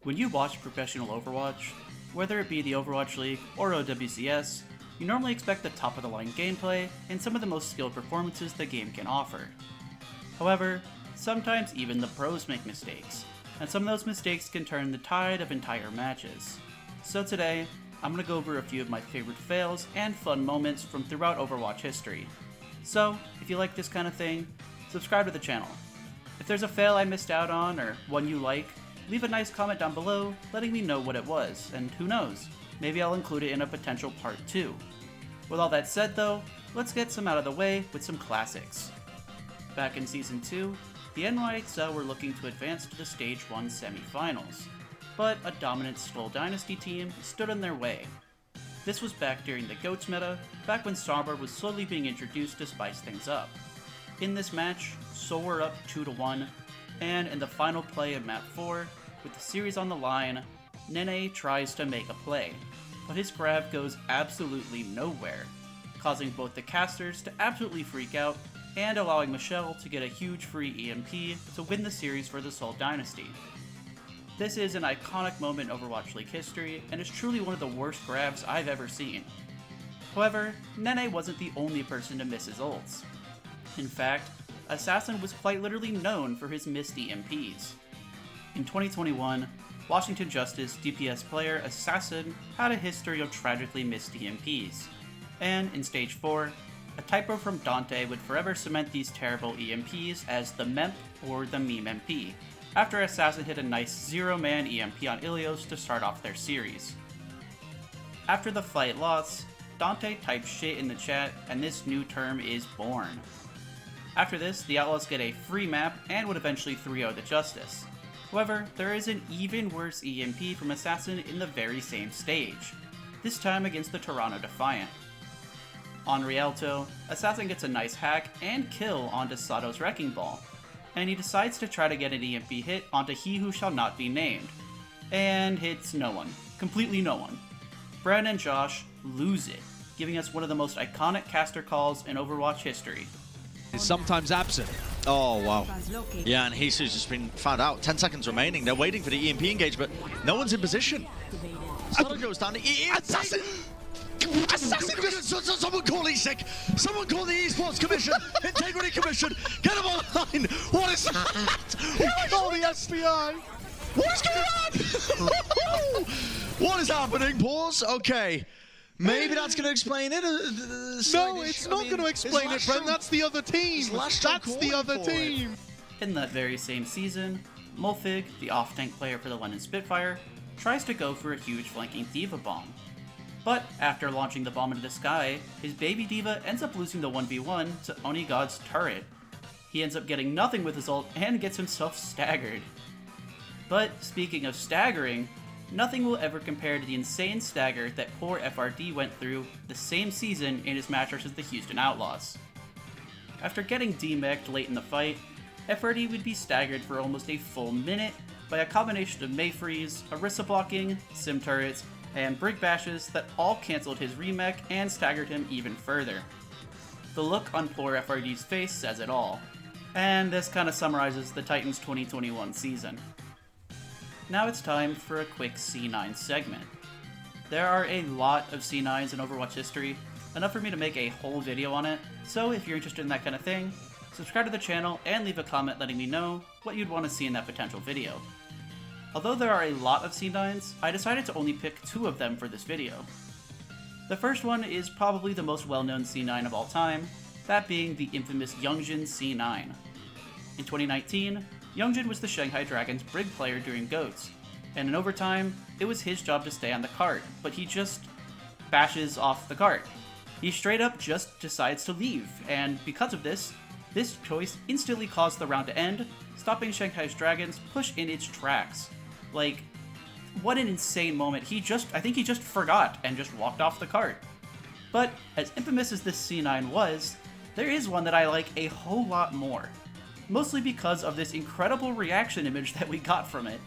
When you watch professional Overwatch, whether it be the Overwatch League or OWCS, you normally expect the top of the line gameplay and some of the most skilled performances the game can offer. However, sometimes even the pros make mistakes, and some of those mistakes can turn the tide of entire matches. So today, I'm going to go over a few of my favorite fails and fun moments from throughout Overwatch history. So, if you like this kind of thing, subscribe to the channel. If there's a fail I missed out on or one you like, leave a nice comment down below letting me know what it was, and who knows, maybe I'll include it in a potential part 2. With all that said though, let's get some out of the way with some classics. Back in Season 2, the NYXL were looking to advance to the Stage 1 semi-finals, but a dominant Skull Dynasty team stood in their way. This was back during the GOATS meta, back when Sombra was slowly being introduced to spice things up. In this match, Seoul were up 2-1, and in the final play of Map 4, with the series on the line, Nenne tries to make a play, but his grab goes absolutely nowhere, causing both the casters to absolutely freak out and allowing Michelle to get a huge free EMP to win the series for the Seoul Dynasty. This is an iconic moment in Overwatch League history and is truly one of the worst grabs I've ever seen. However, Nenne wasn't the only person to miss his ults. In fact, Assassin was quite literally known for his missed EMPs. In 2021, Washington Justice DPS player Assassin had a history of tragically missed EMPs, and in Stage 4, a typo from Dante would forever cement these terrible EMPs as the MEMP or the MEMP, after Assassin hit a nice zero-man EMP on Ilios to start off their series. After the fight loss, Dante typed shit in the chat and this new term is born. After this, the Outlaws get a free map and would eventually 3-0 the Justice. However, there is an even worse EMP from Assassin in the very same stage, this time against the Toronto Defiant. On Rialto, Assassin gets a nice hack and kill onto Sato's Wrecking Ball, and he decides to try to get an EMP hit onto He Who Shall Not Be Named, and hits no one. Completely no one. Brad and Josh lose it, giving us one of the most iconic caster calls in Overwatch history. Is sometimes absent. Oh, wow. Yeah, and Jesus just been found out. 10 seconds remaining. They're waiting for the EMP engage, but no one's in position. Sato goes down. Assassin! Assassin! Someone call ESIC! Someone call the Esports Commission! Integrity Commission! Get them online! What is that? Call the FBI! What is going on? What is happening? Pause. Okay. Maybe that's going to explain it. No, it's not going to explain it, friend. That's the other team. That's the other team. In that very same season, Mulfig, the off-tank player for the London Spitfire, tries to go for a huge flanking D.Va bomb. But after launching the bomb into the sky, his baby D.Va ends up losing the 1v1 to Onigod's turret. He ends up getting nothing with his ult and gets himself staggered. But speaking of staggering, nothing will ever compare to the insane stagger that poor FRD went through the same season in his match versus the Houston Outlaws. After getting demeched late in the fight, FRD would be staggered for almost a full minute by a combination of Mayfreeze, Orisa blocking, Sim turrets, and Brig bashes that all cancelled his remech and staggered him even further. The look on poor FRD's face says it all, and this kinda summarizes the Titans 2021 season. Now it's time for a quick C9 segment. There are a lot of C9s in Overwatch history, enough for me to make a whole video on it, so if you're interested in that kind of thing, subscribe to the channel and leave a comment letting me know what you'd want to see in that potential video. Although there are a lot of C9s, I decided to only pick 2 of them for this video. The first one is probably the most well-known C9 of all time, that being the infamous Youngjin C9. In 2019, Youngjin was the Shanghai Dragons Brig player during GOATS, and in overtime, it was his job to stay on the cart, but he just bashes off the cart. He straight up just decides to leave, and because of this choice instantly caused the round to end, stopping Shanghai's Dragons push in its tracks. Like, what an insane moment. I think he just forgot and just walked off the cart. But as infamous as this C9 was, there is one that I like a whole lot more. Mostly because of this incredible reaction image that we got from it.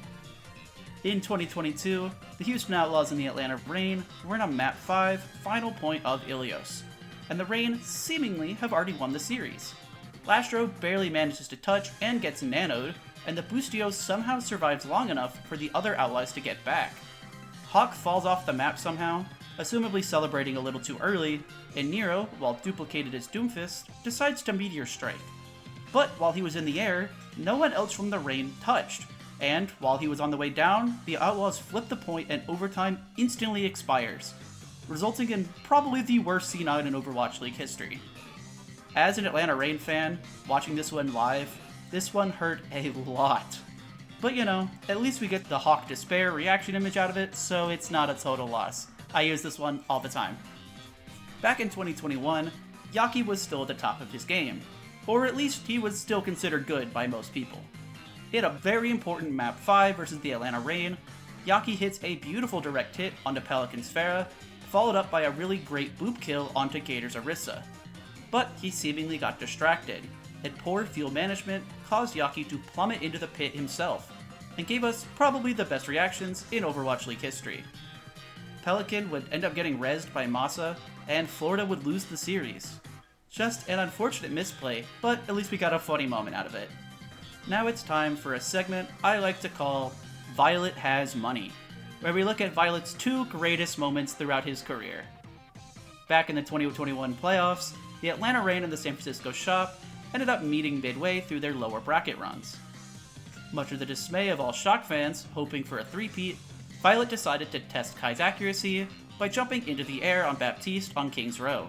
In 2022, the Houston Outlaws and the Atlanta Reign were in a Map 5 final point of Ilios, and the Reign seemingly have already won the series. Lastro barely manages to touch and gets nanoed, and the Boostio somehow survives long enough for the other allies to get back. Hawk falls off the map somehow, assumably celebrating a little too early, and Nero, while duplicated as Doomfist, decides to Meteor Strike. But while he was in the air, no one else from the Rain touched, and while he was on the way down, the Outlaws flip the point and overtime instantly expires, resulting in probably the worst C9 in Overwatch League history. As an Atlanta Reign fan, watching this one live, this one hurt a lot. But you know, at least we get the Hawk Despair reaction image out of it, so it's not a total loss. I use this one all the time. Back in 2021, Yaki was still at the top of his game, or at least he was still considered good by most people. He had a very important map 5 versus the Atlanta Reign. Yaki hits a beautiful direct hit onto Pelican's Pharah, followed up by a really great boop kill onto Gator's Orisa. But he seemingly got distracted, and poor fuel management caused Yaki to plummet into the pit himself, and gave us probably the best reactions in Overwatch League history. Pelican would end up getting rezzed by Masa, and Florida would lose the series. Just an unfortunate misplay, but at least we got a funny moment out of it. Now it's time for a segment I like to call Violet Has Money, where we look at Violet's 2 greatest moments throughout his career. Back in the 2021 playoffs, the Atlanta Reign and the San Francisco Shock ended up meeting midway through their lower bracket runs. Much to the dismay of all Shock fans hoping for a three-peat, Violet decided to test Kai's accuracy by jumping into the air on Baptiste on King's Row.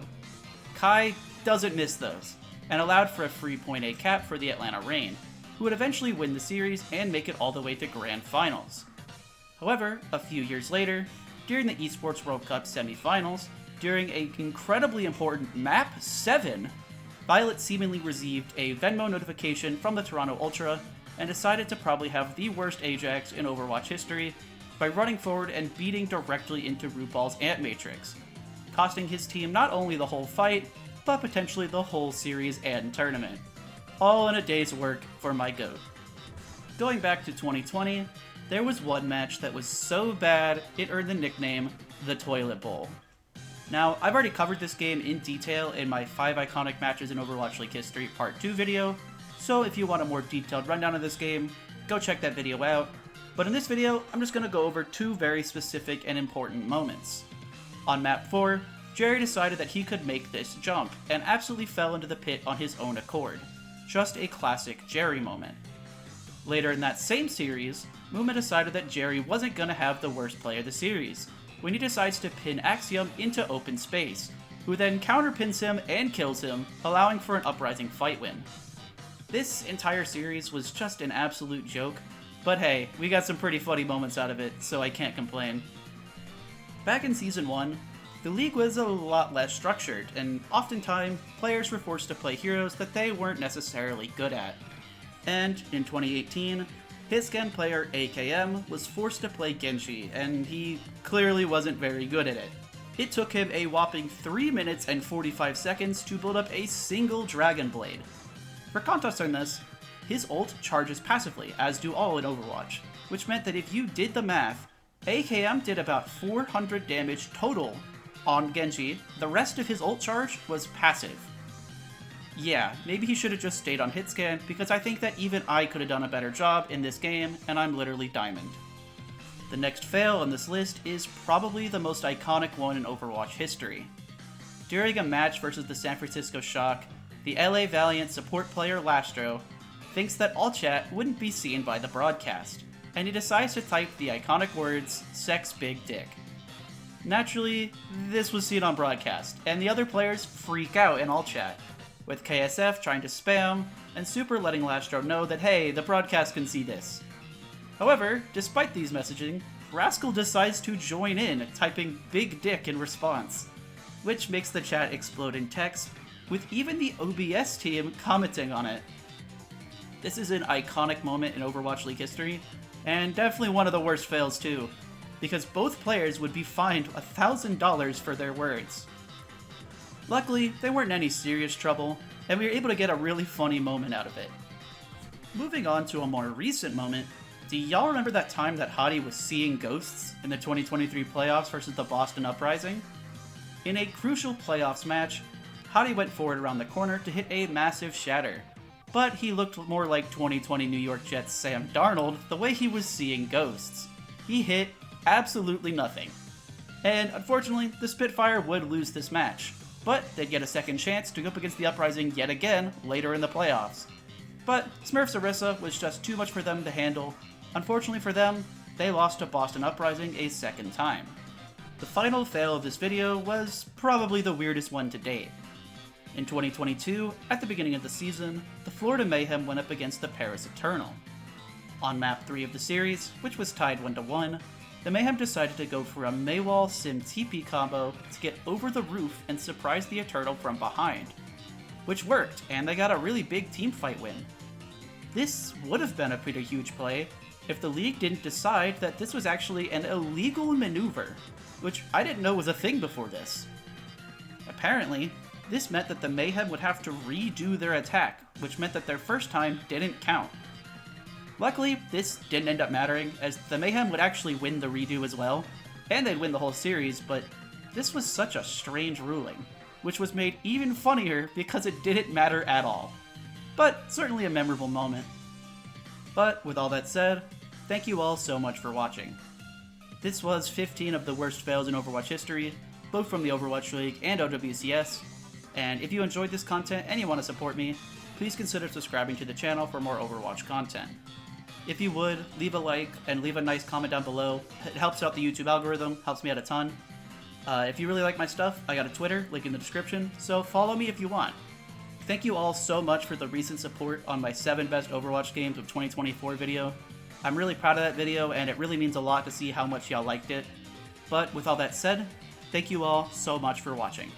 Kai doesn't miss those, and allowed for a free point A cap for the Atlanta Reign, who would eventually win the series and make it all the way to Grand Finals. However, a few years later, during the Esports World Cup semifinals, during an incredibly important Map 7, Violet seemingly received a Venmo notification from the Toronto Ultra and decided to probably have the worst Ajax in Overwatch history by running forward and beating directly into RuPaul's Ant Matrix, costing his team not only the whole fight, but potentially the whole series and tournament. All in a day's work for my GOAT. Going back to 2020, there was one match that was so bad it earned the nickname the Toilet Bowl. Now, I've already covered this game in detail in my 5 iconic matches in Overwatch League history Part 2 video, so if you want a more detailed rundown of this game, go check that video out. But in this video, I'm just going to go over 2 very specific and important moments. On Map 4, Jerry decided that he could make this jump, and absolutely fell into the pit on his own accord. Just a classic Jerry moment. Later in that same series, Muma decided that Jerry wasn't going to have the worst play of the series, when he decides to pin Axiom into open space, who then counterpins him and kills him, allowing for an Uprising fight win. This entire series was just an absolute joke, but hey, we got some pretty funny moments out of it, so I can't complain. Back in Season 1, the league was a lot less structured, and oftentimes, players were forced to play heroes that they weren't necessarily good at. And in 2018, Hiscan player AKM was forced to play Genji, and he clearly wasn't very good at it. It took him a whopping 3 minutes and 45 seconds to build up a single Dragon Blade. For context on this, his ult charges passively, as do all in Overwatch, which meant that if you did the math, AKM did about 400 damage total on Genji. The rest of his ult charge was passive. Yeah, maybe he should have just stayed on hitscan, because I think that even I could have done a better job in this game, and I'm literally diamond. The next fail on this list is probably the most iconic one in Overwatch history. During a match versus the San Francisco Shock, the LA Valiant support player Lastro thinks that all chat wouldn't be seen by the broadcast, and he decides to type the iconic words, "sex big dick." Naturally, this was seen on broadcast, and the other players freak out in all chat, with KSF trying to spam, and Super letting Lastro know that hey, the broadcast can see this. However, despite these messaging, Rascal decides to join in, typing big dick in response, which makes the chat explode in text, with even the OBS team commenting on it. This is an iconic moment in Overwatch League history, and definitely one of the worst fails too, because both players would be fined $1,000 for their words. Luckily, they weren't in any serious trouble, and we were able to get a really funny moment out of it. Moving on to a more recent moment, do y'all remember that time that Hadi was seeing ghosts in the 2023 playoffs versus the Boston Uprising? In a crucial playoffs match, Hadi went forward around the corner to hit a massive shatter, but he looked more like 2020 New York Jets Sam Darnold the way he was seeing ghosts. He hit absolutely nothing. And unfortunately, the Spitfire would lose this match, but they'd get a second chance to go up against the Uprising yet again later in the playoffs. But Smurfs Orisa was just too much for them to handle. Unfortunately for them, they lost to Boston Uprising a second time. The final fail of this video was probably the weirdest one to date. In 2022, at the beginning of the season, the Florida Mayhem went up against the Paris Eternal. On map 3 of the series, which was tied 1-1, the Mayhem decided to go for a Maywall Sim TP combo to get over the roof and surprise the Eternal from behind. Which worked, and they got a really big teamfight win. This would have been a pretty huge play if the league didn't decide that this was actually an illegal maneuver, which I didn't know was a thing before this. Apparently, this meant that the Mayhem would have to redo their attack, which meant that their first time didn't count. Luckily, this didn't end up mattering, as the Mayhem would actually win the redo as well, and they'd win the whole series, but this was such a strange ruling, which was made even funnier because it didn't matter at all. But certainly a memorable moment. But with all that said, thank you all so much for watching. This was 15 of the worst fails in Overwatch history, both from the Overwatch League and OWCS, and if you enjoyed this content and you want to support me, please consider subscribing to the channel for more Overwatch content. If you would, leave a like and leave a nice comment down below. It helps out the YouTube algorithm, helps me out a ton. If you really like my stuff, I got a Twitter, link in the description, so follow me if you want. Thank you all so much for the recent support on my 7 best Overwatch games of 2024 video. I'm really proud of that video, and it really means a lot to see how much y'all liked it. But with all that said, thank you all so much for watching.